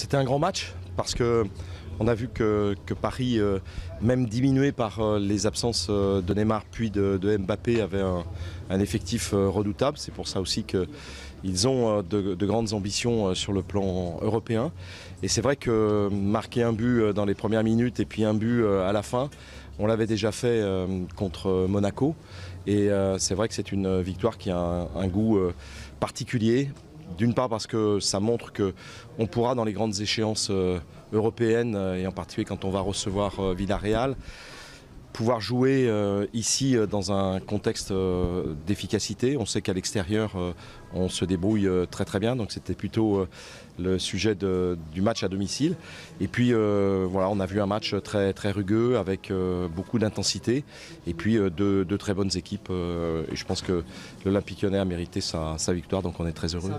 C'était un grand match parce que on a vu que Paris, même diminué par les absences de Neymar puis de Mbappé, avait un effectif redoutable. C'est pour ça aussi qu'ils ont de grandes ambitions sur le plan européen. Et c'est vrai que marquer un but dans les premières minutes et puis un but à la fin, on l'avait déjà fait contre Monaco. Et c'est vrai que c'est une victoire qui a un goût particulier. D'une part parce que ça montre qu'on pourra dans les grandes échéances européennes, et en particulier quand on va recevoir Villarreal, pouvoir jouer ici dans un contexte d'efficacité. On sait qu'à l'extérieur, on se débrouille très très bien, donc c'était plutôt le sujet du match à domicile. Et puis voilà, on a vu un match très, très rugueux avec beaucoup d'intensité et puis deux très bonnes équipes. Et je pense que l'Olympique Lyonnais a mérité sa victoire, donc on est très heureux.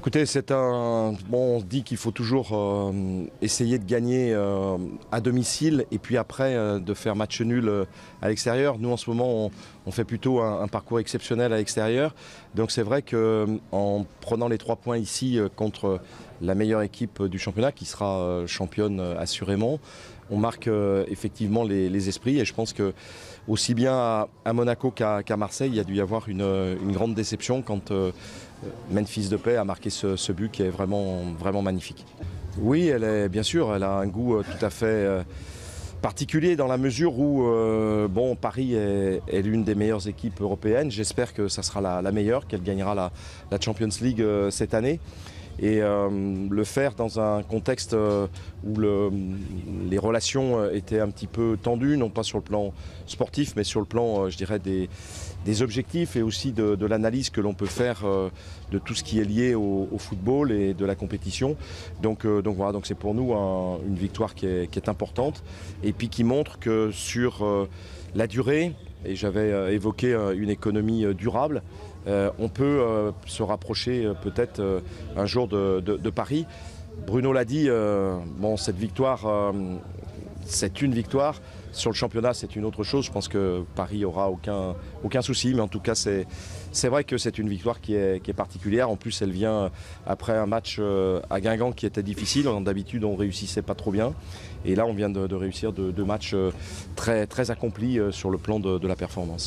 Écoutez, on dit qu'il faut toujours essayer de gagner à domicile et puis après de faire match nul à l'extérieur. Nous en ce moment on fait plutôt un parcours exceptionnel à l'extérieur. Donc c'est vrai qu'en prenant les 3 points ici contre la meilleure équipe du championnat qui sera championne assurément, on marque effectivement les esprits et je pense que aussi bien à Monaco qu'à Marseille, il y a dû y avoir une grande déception quand Memphis Depay a marqué ce but qui est vraiment, vraiment magnifique. Oui, bien sûr, elle a un goût tout à fait particulier dans la mesure où Paris est l'une des meilleures équipes européennes. J'espère que ça sera la meilleure, qu'elle gagnera la Champions League cette année. Et le faire dans un contexte où les relations étaient un petit peu tendues, non pas sur le plan sportif, mais sur le plan, je dirais, des objectifs et aussi de l'analyse que l'on peut faire de tout ce qui est lié au football et de la compétition. Donc voilà, donc c'est pour nous une victoire qui est importante et puis qui montre que sur la durée, et j'avais évoqué une économie durable, on peut se rapprocher peut-être un jour de Paris. Bruno l'a dit, cette victoire, c'est une victoire. Sur le championnat, c'est une autre chose. Je pense que Paris n'aura aucun souci, mais en tout cas, c'est vrai que c'est une victoire qui est particulière. En plus, elle vient après un match à Guingamp qui était difficile. D'habitude, on ne réussissait pas trop bien. Et là, on vient de réussir deux matchs très, très accomplis sur le plan de la performance.